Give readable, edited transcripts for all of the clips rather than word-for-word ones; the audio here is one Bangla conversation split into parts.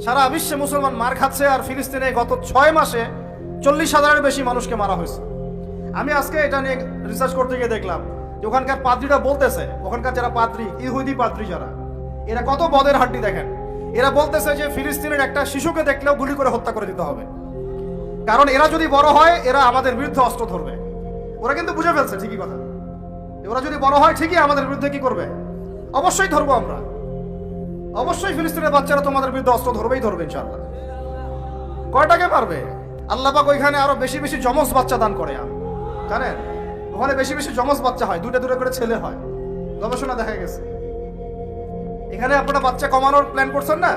সারা বিশ্বে মুসলমান মার খাচ্ছে, আর ফিলিস্তিনে গত 6 মাসে 40,000-এর বেশি মানুষকে মারা হয়েছে। আমি আজকে এটা নিয়ে রিসার্চ করতে গিয়ে দেখলাম যে ওখানকার পাদ্রীরা বলতেছে, ওখানকার যারা পাদ্রী, ইহুদি পাদ্রী যারা, এরা কত বদের হাড্ডি দেখেন। এরা বলতেছে যে ফিলিস্তিনের একটা শিশুকে দেখলেও গুলি করে হত্যা করে দিতে হবে, কারণ এরা যদি বড় হয় এরা আমাদের বিরুদ্ধে অস্ত্র ধরবে। ওরা কিন্তু বুঝে ফেলছে ঠিকই কথা, ওরা যদি বড় হয় ঠিকই আমাদের বিরুদ্ধে কি করবে, অবশ্যই ধরবো আমরা, অবশ্যই ফিলিস্তিনের বাচ্চারা তোমাদের বিরুদ্ধে অস্ত্র ধরবেই ধরবে ইনশাআল্লাহ। কয়টাকে পারবে? আল্লাহ পাক ওইখানে আরো বেশি বেশি যমজ বাচ্চা দান করে, জানেন ওখানে বেশি বেশি যমজ বাচ্চা হয়, দুটো করে ছেলে হয়, গবেষণা দেখা গেছে। এখানে আপনারা বাচ্চা কমানোর প্ল্যান করছেন না,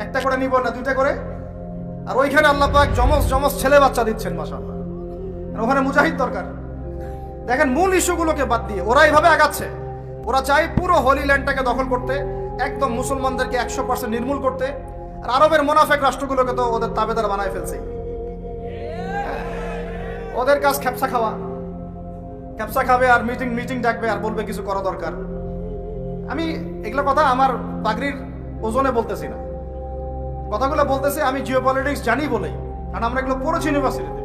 একটা করে নিব না 2টা করে, আর ওইখানে আল্লাহ পাক যমজ ছেলে বাচ্চা দিচ্ছেন মাশাআল্লাহ। ওখানে মুজাহিদ দরকার। দেখেন মূল ইস্যুগুলোকে বাদ দিয়ে ওরা এইভাবে আগাচ্ছে। ওরা চায় পুরো হোলি ল্যান্ডটাকে দখল করতে, একদম মুসলমানদেরকে 100% নির্মূল করতে। আর আরবের মুনাফিক রাষ্ট্রগুলোকে তো ওদের তাবেদার বানায় ফেলছে। ওদের কাজ খেপসা খাওয়া, খেপসা খাবে আর মিটিং ডাকবে আর বলবে কিছু করা দরকার। আমি এগুলো কথা আমার পাগড়ির ওজনে বলতেছি না, কথাগুলো বলতেছি আমি জিওপলিটিক্স জানি বলেই, কারণ আমরা এগুলো পড়েছি ইউনিভার্সিটিতে।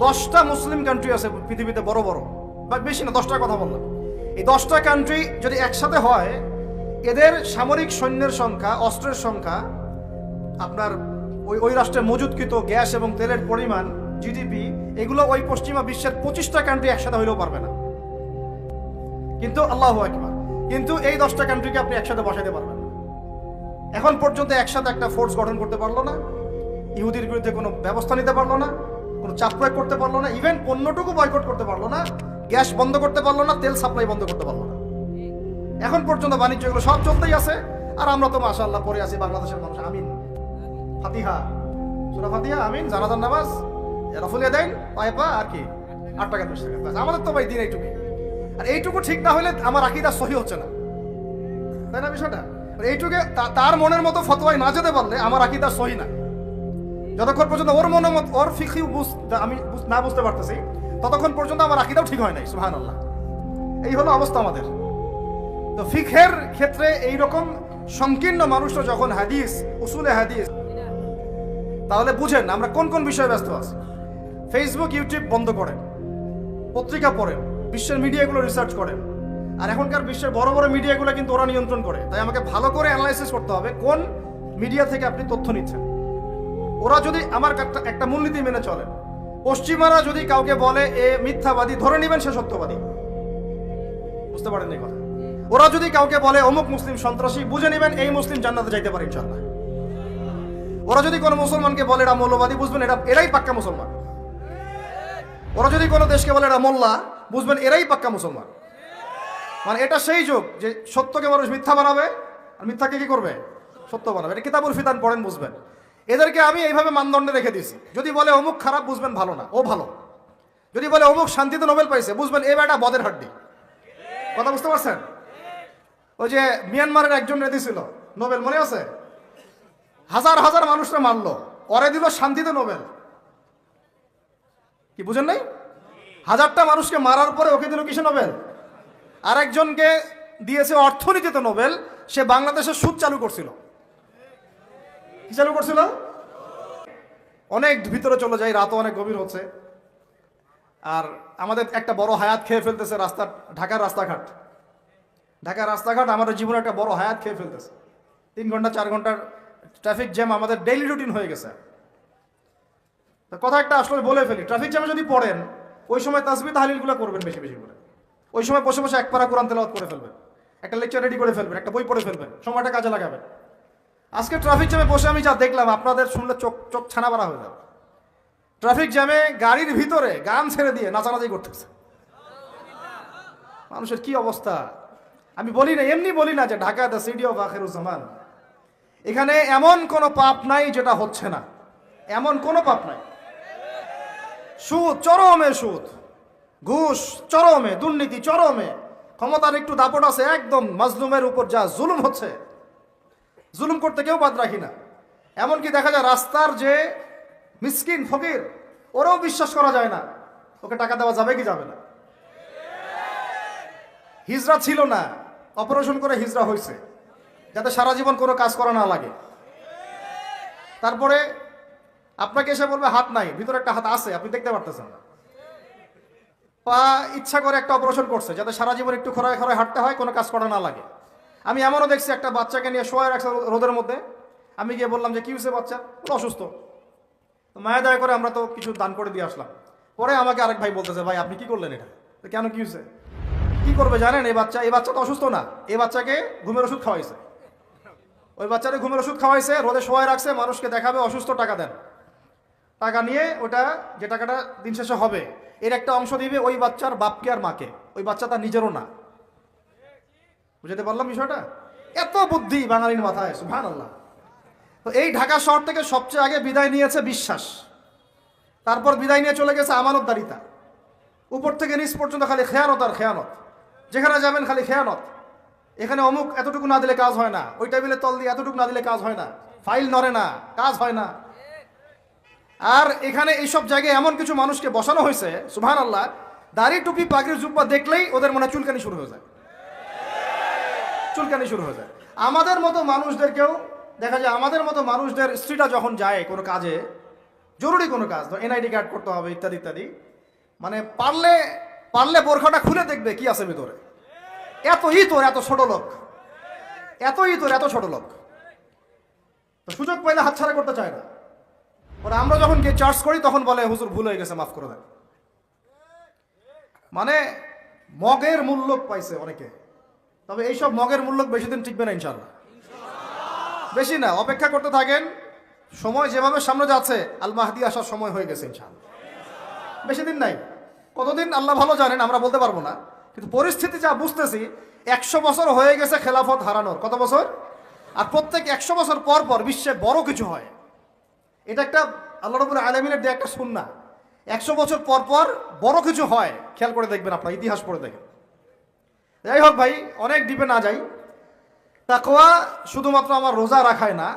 10টা মুসলিম কান্ট্রি আছে পৃথিবীতে, বড় বড়, বা বেশি না 10টার কথা বললাম। এই 10টা কান্ট্রি যদি একসাথে হয়, এদের সামরিক সৈন্যের সংখ্যা, অস্ত্রের সংখ্যা, আপনার ওই রাষ্ট্রে মজুদকৃত গ্যাস এবং তেলের পরিমাণ, জিডিপি, এগুলো ওই পশ্চিমা বিশ্বের 25টা কান্ট্রি একসাথে হইলেও পারবে না। কিন্তু আল্লাহু আকবার, কিন্তু এই 10টা কান্ট্রিকে আপনি একসাথে বসাইতে পারবেন না। এখন পর্যন্ত একসাথে একটা ফোর্স গঠন করতে পারলো না, ইহুদির বিরুদ্ধে কোনো ব্যবস্থা নিতে পারলো না, কোনো চাপ প্রয়োগ করতে পারলো না, ইভেন পণ্যটুকু বয়কট করতে পারলো না, গ্যাস বন্ধ করতে পারলো না, তেল সাপ্লাই বন্ধ করতে পারলো না। এখন পর্যন্ত বাণিজ্য এগুলো সব চলতেই আছে। আর আমরা তো মাশাআল্লাহ পড়ে আছি বাংলাদেশের মানুষ, আমিন ফাতিহা, সূরা ফাতিহা, আমিন, জানাজার নামাজ, রফুলিয়া দেন পায়পা, আর কি 8 টাকা 10 টাকা, আমাদের তো ভাই দিন এইটুকু। আর এইটুকু ঠিক না হলে আমার আকীদা সহি হচ্ছে না, তাই না বিষয়টা? এইটুকু তার মনের মতো ফতোয়ায় না যেতে পারলে আমার আকীদা সহি না। যতক্ষণ পর্যন্ত ওর মনের মতো, ওর ফিকহি আমি না বুঝতে পারতেছি, ততক্ষণ পর্যন্ত আমার আকীদাও ঠিক হয় নাই। সুবহানাল্লাহ, এই হলো অবস্থা আমাদের। তো ফিকহের ক্ষেত্রে এইরকম সংকীর্ণ মানুষরা যখন হাদিস, উসুলে হাদিস, তাহলে বুঝেন আমরা কোন কোন বিষয়ে ব্যস্ত আছি। ফেসবুক ইউটিউব বন্ধ করেন, পত্রিকা পড়েন, বিশ্বের মিডিয়াগুলো রিসার্চ করেন। আর এখনকার বিশ্বের বড় বড় মিডিয়াগুলো কিন্তু ওরা নিয়ন্ত্রণ করে, তাই আমাকে ভালো করে অ্যানালাইসিস করতে হবে কোন মিডিয়া থেকে আপনি তথ্য নিচ্ছেন। ওরা যদি আমার একটা মূলনীতি মেনে চলেন, পশ্চিমারা যদি কাউকে বলে এ মিথ্যাবাদী, ধরে নেবেন সে সত্যবাদী, বুঝতে পারেন এই কথা। ওরা যদি কাউকে বলে অমুক মুসলিম সন্ত্রাসী, বুঝে নেবেন এই মুসলিম জান্নাতে যাইতে পারে ইনশাআল্লাহ। ওরা যদি কোনো মুসলমানকে বলে এরা মৌলবাদী, বুঝবেন এরাই পাক্কা মুসলমান। ওরা যদি কোনো দেশকে বলে এরা মোল্লা, বুঝবেন এরাই পাক্কা মুসলমান। মানে এটা সেই যুগ যে সত্যকে মানুষ মিথ্যা বানাবে, আর মিথ্যাকে কি করবে, সত্য বানাবে। এটা কিতাবুল ফিতান পড়েন, বুঝবেন। এদেরকে আমি এইভাবে মানদণ্ডে রেখে দিয়েছি। যদি বলে অমুক খারাপ, বুঝবেন ভালো না, ও ভালো। যদি বলে অমুক শান্তিতে নোবেল পাইছে, বুঝবেন এ বেটা বদের হাড্ডি। কথা বুঝতে পারছেন? ওই যে মিয়ানমারের একজন রেদি ছিল নোবেল, মনে আছে? হাজার হাজার মানুষরা মারলো, ওরে দিল শান্তিতে নোবেল। কি বুঝেন নাই? 1000টা মানুষকে মারার পরে ওকে দিল কিসে নোবেল? আর একজনকে দিয়েছে অর্থনীতিতে নোবেল, সে বাংলাদেশের সুদ চালু করছিল। কি চালু করছিল? অনেক ভিতরে চলে যাই, রাতও অনেক গভীর হচ্ছে। আর আমাদের একটা বড় হায়াত খেয়ে ফেলতেছে ঢাকার রাস্তাঘাট আমাদের জীবনে একটা বড় হায়াত খেয়ে ফেলতেছে। 3 ঘন্টা 4 ঘন্টার ট্রাফিক জ্যাম আমাদের ডেইলি রুটিন হয়ে গেছে। কথা একটা আসলে বলে ফেলি, ট্রাফিক জ্যামে যদি পড়েন, ওই সময় তাসবিহ তাহলিলগুলো করবেন বেশি বেশি করে। ওই সময় বসে বসে 1 পারা কোরআন তেলাওয়াত করে ফেলবেন, একটা লেকচার রেডি করে ফেলবেন, একটা বই পড়ে ফেলবেন, সময়টা কাজে লাগাবেন। আজকে ট্রাফিক জ্যামে বসে আমি যা দেখলাম, আপনাদের শুনলে চোখ ছানা পাড়া হয়ে যাবে। ট্রাফিক জ্যামে গাড়ির ভিতরে গান ছেড়ে দিয়ে নাচানাচি করতেছে। মানুষের কি অবস্থা! আমি বলি না, এমনি বলি না যে Dhaka the city of Akhiruzzaman, এখানে এমন কোনো পাপ নাই যেটা হচ্ছে না, এমন কোনো পাপ নাই। সুদ চরমে, সুদ, ঘুষ চরমে, দুর্নীতি চরমে, ক্ষমতার একটু দাপট আছে, একদম মাজলুমের উপর যা জুলুম হচ্ছে, জুলুম করতে কেউ বাদ রাখি না। এমনকি দেখা যায় রাস্তার যে মিসকিন ফকির, ওরাও বিশ্বাস করা যায় না ওকে টাকা দেওয়া যাবে কি যাবে না। হিজরা ছিল না, অপারেশন করে হিজরা হয়েছে, যাতে সারা জীবন কোনো কাজ করা না লাগে। তারপরে আপনাকে এসে বলবে হাত নাই, ভিতরে একটা হাত আছে, আপনি দেখতে পারতেছেন না। পা ইচ্ছা করে একটা অপারেশন করছে যাতে সারা জীবন একটু খরায় খরায় হাঁটতে হয়, কোনো কাজ করা না লাগে। আমি এমনও দেখছি একটা বাচ্চাকে নিয়ে শোয়া রাখছে রোদের মধ্যে, আমি গিয়ে বললাম যে কি হয়েছে বাচ্চা, অসুস্থ। তো মায়া দয়া করে আমরা তো কিছু দান করে দিয়ে আসলাম। পরে আমাকে আরেক ভাই বলতেছে, ভাই আপনি কি করলেন এটা? কেন, কি হয়েছে? কি করবে জানেন, এই বাচ্চা তো অসুস্থ না, এই বাচ্চাকে ঘুমের ওষুধ খাওয়াইছে। ওই বাচ্চারে ঘুমের ওষুধ খাওয়াইছে, রোদে শোয়ায় রাখছে, মানুষকে দেখাবে অসুস্থ, টাকা দেন। টাকা নিয়ে ওটা যে টাকাটা দিন শেষে হবে এর একটা অংশ দিবে ওই বাচ্চার বাপকে আর মাকে, ওই বাচ্চা তার নিজেরও না। বুঝতে পারলাম বিষয়টা? এত বুদ্ধি বাঙালির মাথায়, সুবহানাল্লাহ। তো এই ঢাকা শহর থেকে সবচেয়ে আগে বিদায় নিয়েছে বিশ্বাস, তারপর বিদায় নিয়ে চলে গেছে আমানতদারিতা। উপর থেকে নিচ পর্যন্ত খালি খেয়ানত আর খেয়ানত, যেখানে যাবেন খালি খেয়ানত। এখানে অমুক এতটুকু না দিলে কাজ হয় না, ওই টেবিলে তল দিয়ে এতটুকু না দিলে কাজ হয় না, ফাইল নড়ে না, কাজ হয় না। আর এখানে এইসব জায়গায় এমন কিছু মানুষকে বসানো হয়েছে, সুবহানাল্লাহ, দাড়ি টুপি পাগড়ি জুব্বা দেখলেই ওদের মনে চুলকানি শুরু হয়ে যায়, চুলকানি শুরু হয়ে যায়। আমাদের মতো মানুষদেরকেও দেখা যায়, আমাদের মতো মানুষদের স্ত্রীরা যখন যায় কোনো কাজে, জরুরি কোনো কাজ, এনআইডি কার্ড করতে হবে ইত্যাদি ইত্যাদি, মানে পারলে পারলে বোরখাটা খুলে দেখবে কি আছে ভিতরে। এতই তোর এত ছোট লোক, এতই তোর এত ছোট লোক, তো সুযোগ পাইলে হাতছাড়া করতে চায় না। ওরা আমরা যখন গিয়ে চার্জ করি তখন বলে হুজুর ভুল হয়ে গেছে, মাফ করে দেন। মানে মগের মূল্য পাইছে অনেকে, তবে এইসব মগের মূল্য বেশি দিন টিকবে না ইনশাল্লাহ, বেশি না, অপেক্ষা করতে থাকেন। সময় যেভাবে সামনে যাচ্ছে, আল মাহদি আসার সময় হয়ে গেছে ইনশাল্লাহ, বেশি দিন নাই। কতদিন আল্লাহ ভালো জানেন, আমরা বলতে পারবো না, কিন্তু পরিস্থিতি যা বুঝতেছি 100 বছর হয়ে গেছে খেলাফত হারানোর। কত বছর? আর প্রত্যেক 100 বছর পর পর বিশ্বে বড় কিছু হয়। এটা একটা আল্লাহ রাব্বুল আলামিনের দেয়া একটা সুন্নাহ। 100 বছর পর পর বড় কিছু হয়, খেয়াল করে দেখবেন, আপনার ইতিহাস পড়ে দেখেন। যাই হোক ভাই, অনেক ডিপে না যাই। তাকওয়া শুধুমাত্র আমার রোজা রাখায় না,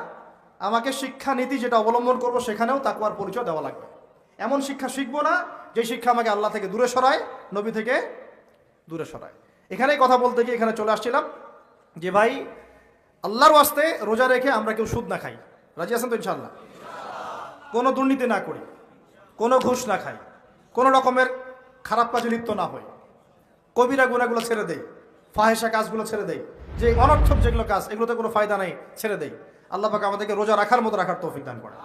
আমাকে শিক্ষা নীতি যেটা অবলম্বন করব সেখানেও তাকওয়ার পরিচয় দেওয়া লাগবে। এমন শিক্ষা শিখবো না যে শিক্ষা আমাকে আল্লাহ থেকে দূরে সরায়, নবী থেকে দূরে সরায়। এখানেই কথা বলতে গিয়ে এখানে চলে আসছিলাম যে ভাই, আল্লাহর ওয়াস্তে রোজা রেখে আমরা কেউ সুদ না খাই, রাজি আছেন তো ইনশাআল্লাহ? কোনো দুর্নীতি না করি, কোনো ঘুষ না খাই, কোনো রকমের খারাপ কাজে লিপ্ত না হই, কবিরা গুনাহগুলো ছেড়ে দেই, ফাহেসা কাজগুলো ছেড়ে দেই, যে অনর্থক যেগুলো কাজ এগুলোতে কোনো ফায়দা নেই ছেড়ে দেই। আল্লাহ পাক আমাদেরকে রোজা রাখার মতো রাখার তৌফিক দান করে।